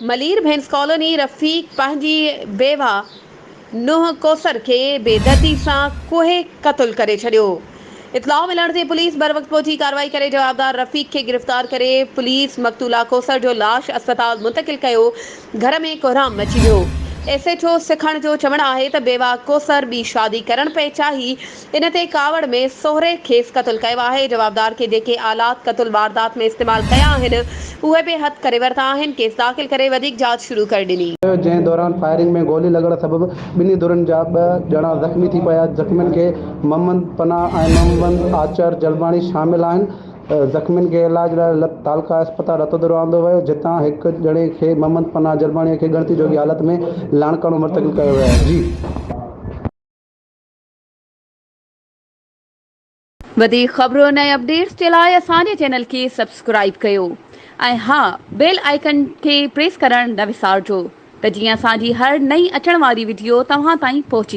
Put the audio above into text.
मलीर भैंस कॉलोनी रफ़ीक पंहिंजी बेवा नुंहुं कौसर खे बेदर्दी सां कोहे क़त्ल करे छॾियो। इतलाउ मिलण ते पुलिस बर वक़्त पहुची कार्रवाई करे जवाबदार रफ़ीक खे गिरफ़्तार करे पुलिस मक़तूला कौसर जो लाश अस्पताल मुंतक़िल कयो। घर में कोहराम मची वियो। SHO सिखण जो चवणु आहे त बेवा कौसर ॿी शादी करण पे चाही, इन ते कावड़ में सोहरे खेसि क़त्ल कयो आहे। जवाबदार खे जेके आलात क़त्ल वारदात में इस्तेमालु कया आहिनि उहे बि हथ करे वरिता आहिनि। केस दाख़िल करे वधीक जांच शुरू करे ॾिनी। जंहिं दौरान फायरिंग में गोली लॻण सबबि ॿिन्ही धुरनि जा 2 ॼणा ज़ख़्मी थी पिया। ज़ख़्मियुनि खे मोहम्मद पनाह ऐं मोहम्मद आचर जलबाणी शामिल आहिनि। ज़ख़्मियुनि खे इलाज लाइ तालका अस्पताल रतोदर आंदो वियो, जितां हिकु ॼणे खे मोहम्मद पनाह जलबाणीअ खे ॻणती जोगी हालत में लाणकाणो मुंतक़िल कयो वियो आहे। वधीक ख़बरुनि ऐं अपडेट्स जे लाइ असांजे चैनल खे सब्सक्राइब कयो ऐं हा, बेल आइकन खे प्रेस करणु न विसारिजो त जीअं असांजी हर नई अचण वारी वीडियो तव्हां ताईं पहुची।